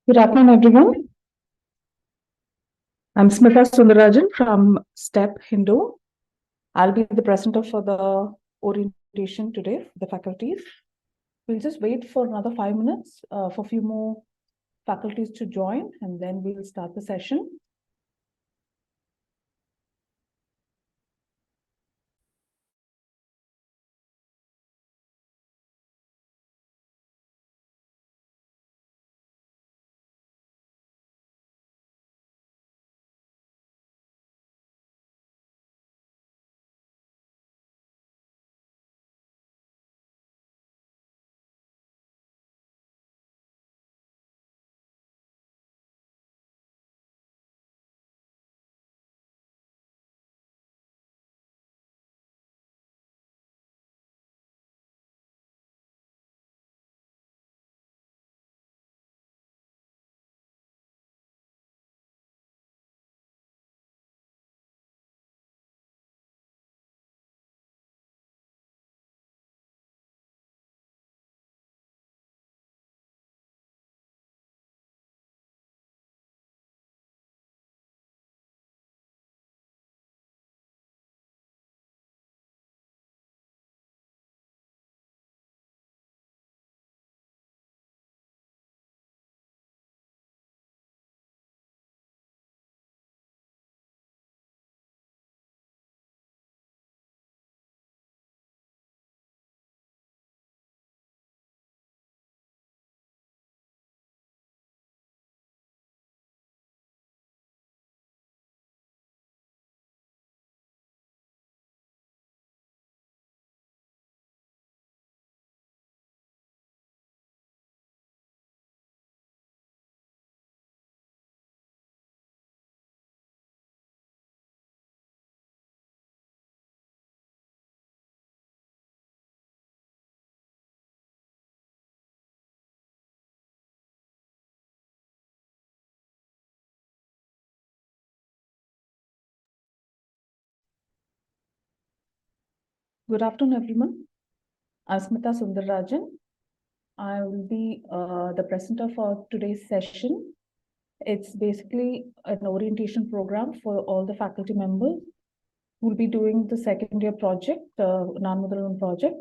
Good afternoon, everyone. I'm Smita Sundarajan from STEP Hindu. I'll be the presenter for the orientation today for the faculties. We'll just wait for another 5 minutes for a few more faculties to join, and then we'll start the session. Good afternoon, everyone. I'm Smita Sundarajan. I will be the presenter for today's session. It's basically an orientation program for all the faculty members who will be doing the second year project, Non-Mother project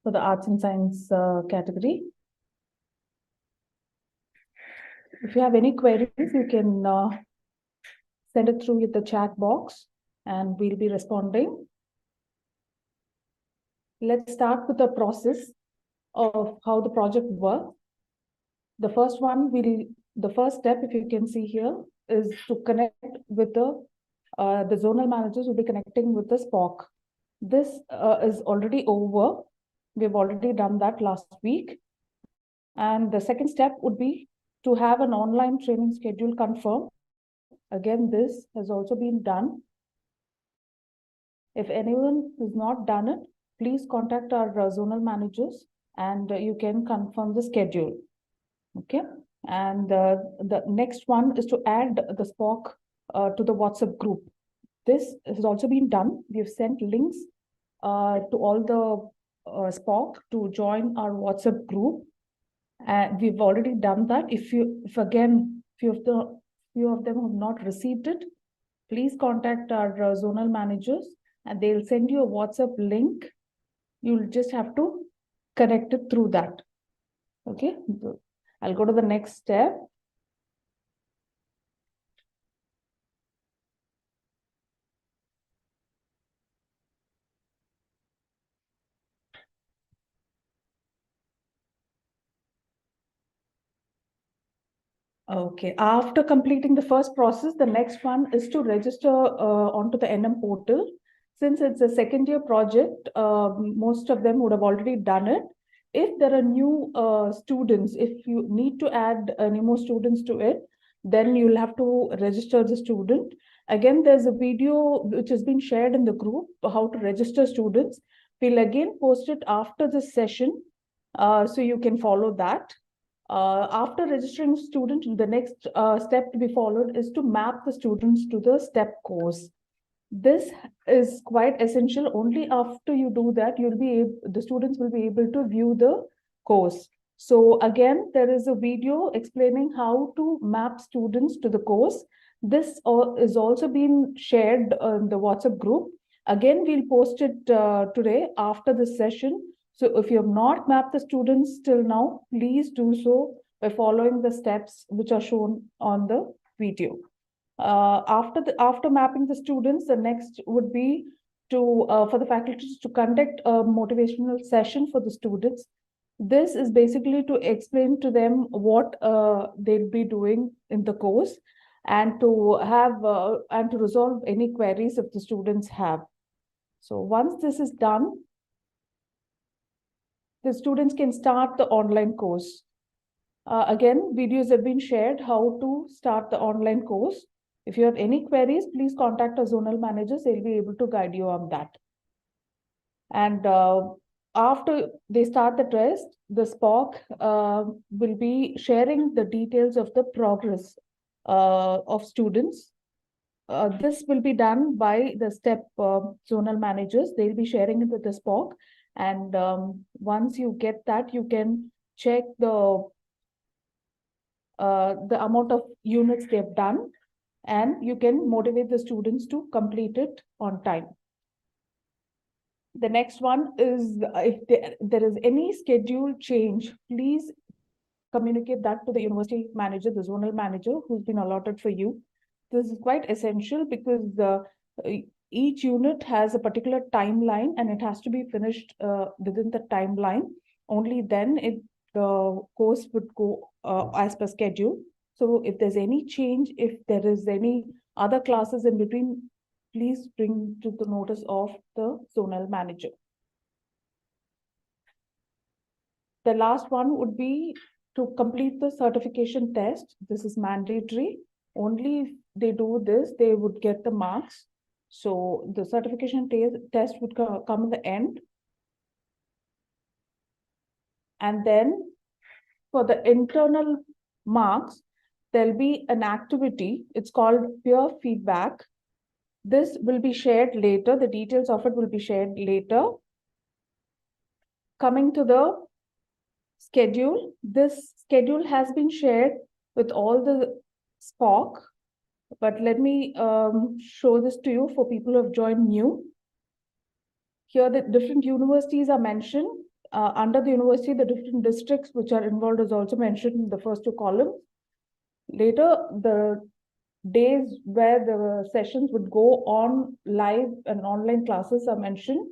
for the arts and science category. If you have any queries, you can send it through the chat box and we'll be responding. Let's start with the process of how the project works. The first step, if you can see here, is to connect with the zonal managers will be connecting with the SPOC. This is already over. We've already done that last week. And the second step would be to have an online training schedule confirmed. Again, this has also been done. If anyone has not done it, please contact our zonal managers and you can confirm the schedule. Okay. And the next one is to add the SPOC to the WhatsApp group. This has also been done. We've sent links to all the SPOC to join our WhatsApp group. We've already done that. If again, few of them have not received it, please contact our zonal managers and they'll send you a WhatsApp link. You'll just have to connect it through that. Okay. I'll go to the next step. Okay, after completing the first process, the next one is to register onto the NM portal. Since it's a second year project, most of them would have already done it. If there are new students, if you need to add any more students to it, then you'll have to register the student. Again, there's a video which has been shared in the group, how to register students. We'll again post it after this session, so you can follow that. After registering students, the next step to be followed is to map the students to the STEP course. This is quite essential. Only after you do that, the students will be able to view the course. So again, there is a video explaining how to map students to the course. This is also being shared in the WhatsApp group. Again, we'll post it today after this session. So if you have not mapped the students till now, please do so by following the steps which are shown on the video. After mapping the students, the next would be to for the faculties to conduct a motivational session for the students. This is basically to explain to them what they'll be doing in the course, and to have and to resolve any queries if the students have. So once this is done, the students can start the online course. Again, videos have been shared how to start the online course. If you have any queries, please contact our zonal managers. They'll be able to guide you on that. And after they start the test, the SPOC will be sharing the details of the progress of students. This will be done by the STEP zonal managers. They'll be sharing it with the SPOC. And once you get that, you can check the amount of units they've done, and you can motivate the students to complete it on time. The next one is if there is any schedule change, please communicate that to the university manager, the zonal manager who's been allotted for you. This is quite essential because each unit has a particular timeline and it has to be finished within the timeline. Only then the course would go as per schedule. So if there's any change, if there is any other classes in between, please bring to the notice of the zonal manager. The last one would be to complete the certification test. This is mandatory. Only if they do this, they would get the marks. So the certification test would come at the end. And then for the internal marks, there'll be an activity. It's called peer feedback. This will be shared later. The details of it will be shared later. Coming to the schedule, this schedule has been shared with all the SPOC, but let me show this to you for people who have joined new. Here the different universities are mentioned. Under the university, the different districts which are involved is also mentioned in the first two columns. Later, the days where the sessions would go on live and online classes are mentioned.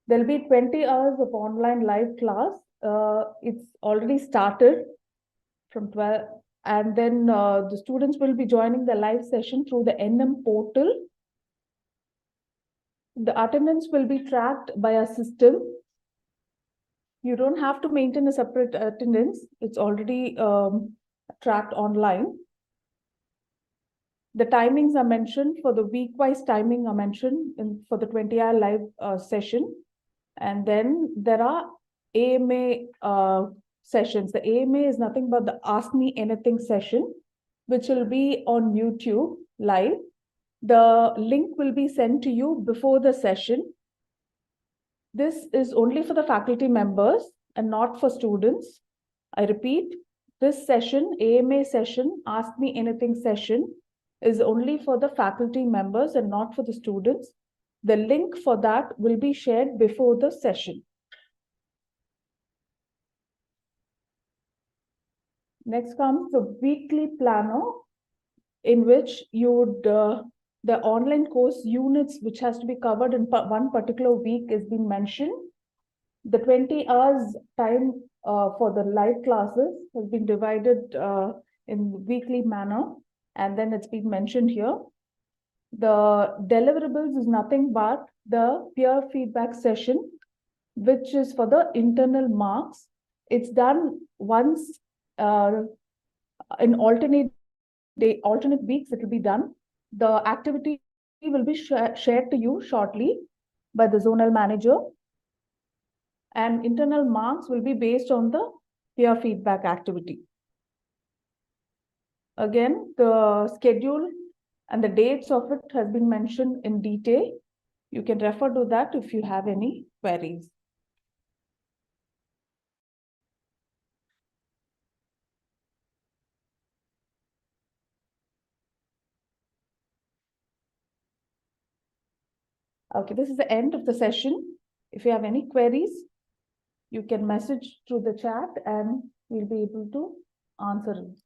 There'll be 20 hours of online live class. It's already started from 12, and then the students will be joining the live session through the NM portal. The attendance will be tracked by a system. You don't have to maintain a separate attendance. It's already tracked online. The timings are mentioned for the week-wise timing are mentioned for the 20-hour live session. And then there are AMA sessions. The AMA is nothing but the Ask Me Anything session, which will be on YouTube live. The link will be sent to you before the session. This is only for the faculty members and not for students. I repeat, this session, AMA session, Ask Me Anything session, is only for the faculty members and not for the students. The link for that will be shared before the session. Next comes the weekly planner, in which you would, the online course units which has to be covered in one particular week is being mentioned. The 20 hours time for the live classes has been divided in weekly manner, and then it's been mentioned here. The deliverables is nothing but the peer feedback session, which is for the internal marks. It's done once in alternate weeks. It will be done. The activity will be shared to you shortly by the zonal manager, and internal marks will be based on the peer feedback activity. Again, the schedule and the dates of it has been mentioned in detail. You can refer to that if you have any queries. Okay, this is the end of the session. If you have any queries, you can message through the chat and we'll be able to answer it.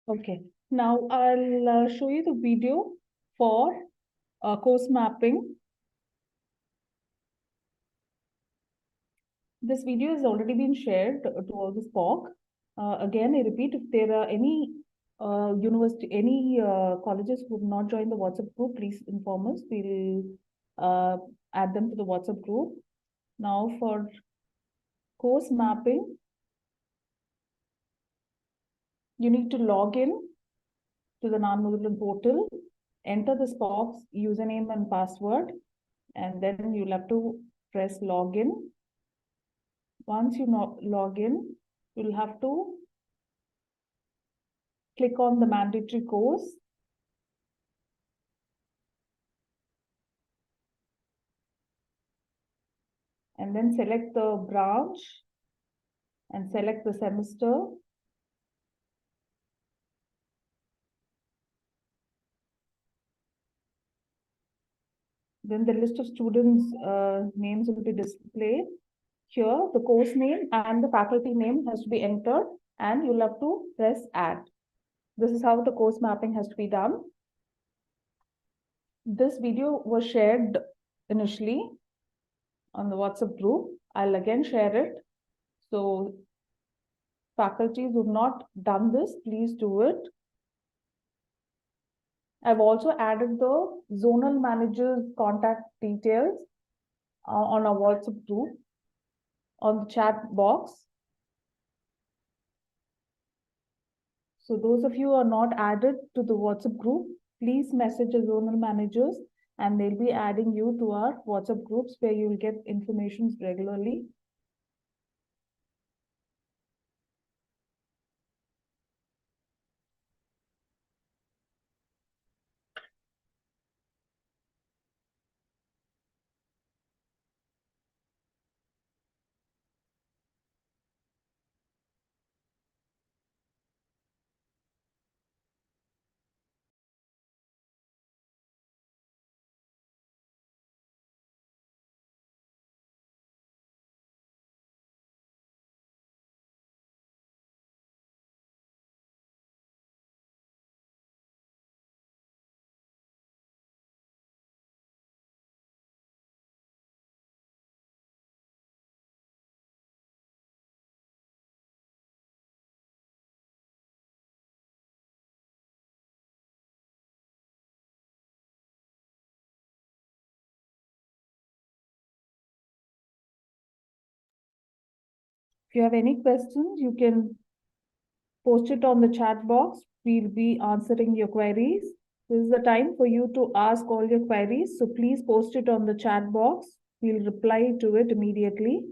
Okay, now I'll show you the video for course mapping. This video has already been shared to all the SPOC. Again, I repeat, if there are any colleges who have not joined the WhatsApp group, please inform us. We'll add them to the WhatsApp group. Now for course mapping, you need to log in to the Non-Moodle portal, enter the SPOC's username and password, and then you'll have to press login. Once you log in, you'll have to click on the mandatory course. And then select the branch and select the semester. Then the list of students' names will be displayed. Here, the course name and the faculty name has to be entered, and you'll have to press add. This is how the course mapping has to be done. This video was shared initially on the WhatsApp group. I'll again share it. So faculties who have not done this, please do it. I've also added the zonal manager's contact details on our WhatsApp group on the chat box. So those of you who are not added to the WhatsApp group, please message the zonal managers and they'll be adding you to our WhatsApp groups where you will get information regularly. If you have any questions, you can post it on the chat box. We'll be answering your queries. This is the time for you to ask all your queries. So please post it on the chat box. We'll reply to it immediately.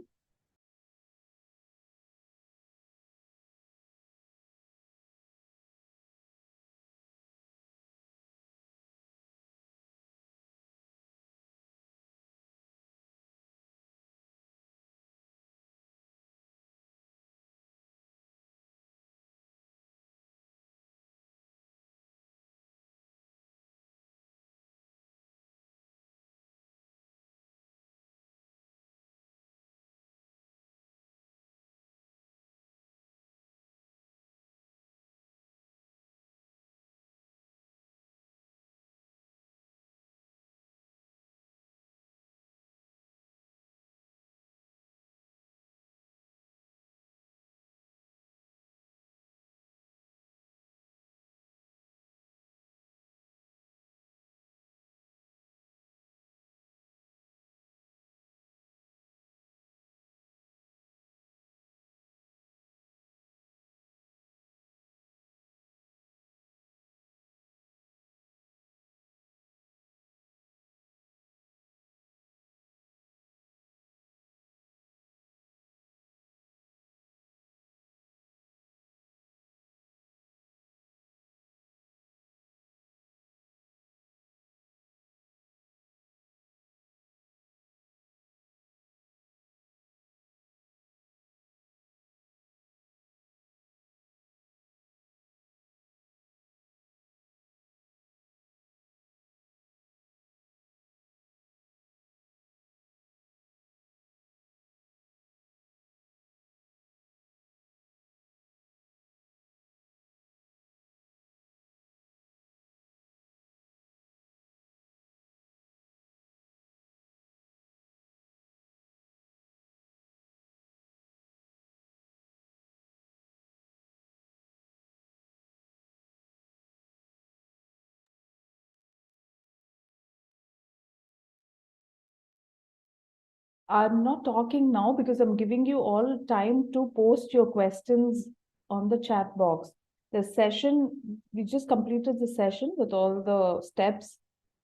I'm not talking now because I'm giving you all time to post your questions on the chat box. The session, we just completed the session with all the steps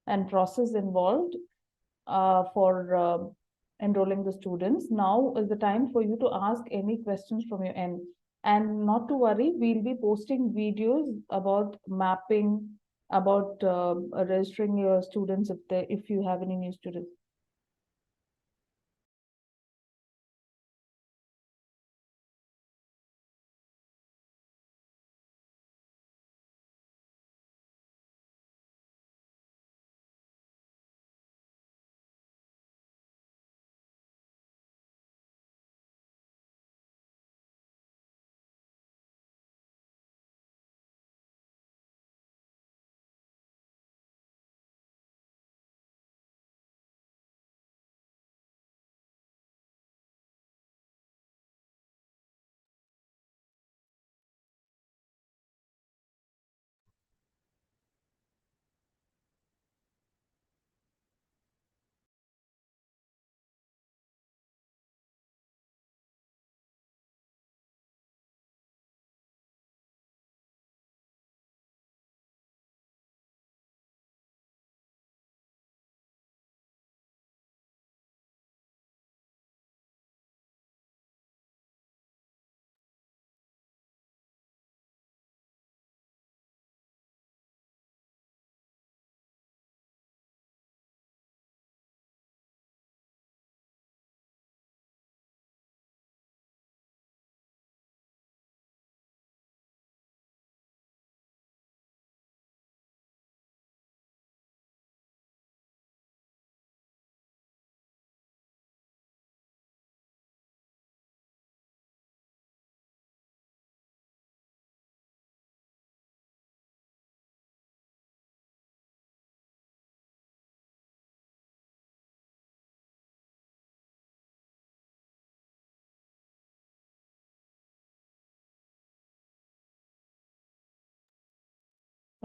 and process involved for enrolling the students. Now is the time for you to ask any questions from your end. And not to worry, we'll be posting videos about mapping, about registering your students if you have any new students.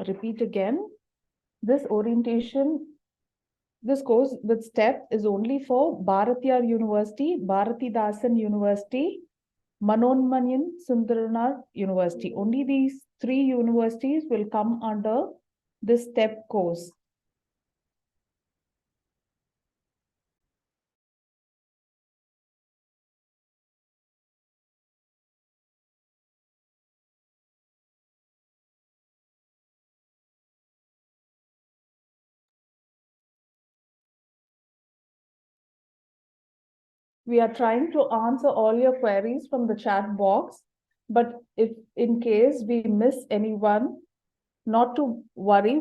Repeat again. This orientation, this course with STEP is only for Bharatiyar University, Bharatidasan University, Manonmanyan Sundaranath University. Only these three universities will come under this STEP course. We are trying to answer all your queries from the chat box, but if in case we miss anyone, not to worry,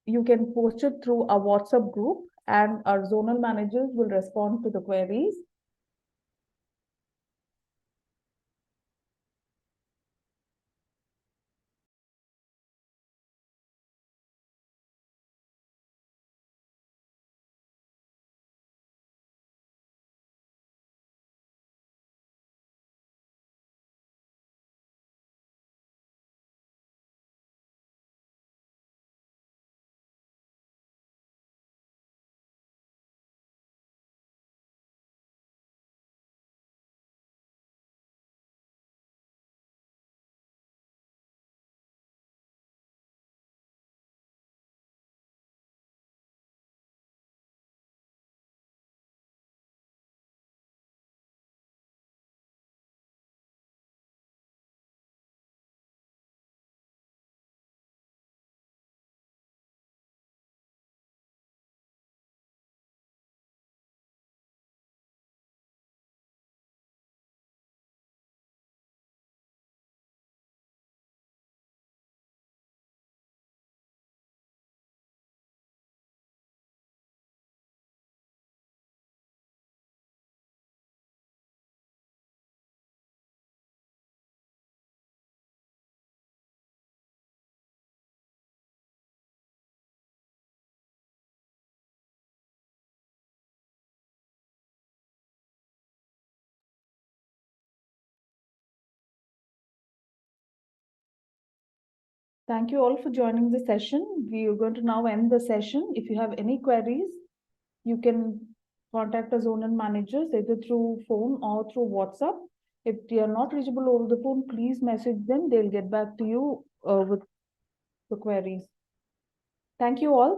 you can post it through our WhatsApp group and our zonal managers will respond to the queries. Thank you all for joining the session. We are going to now end the session. If you have any queries, you can contact the zonal managers either through phone or through WhatsApp. If they are not reachable over the phone, please message them. They'll get back to you with the queries. Thank you all.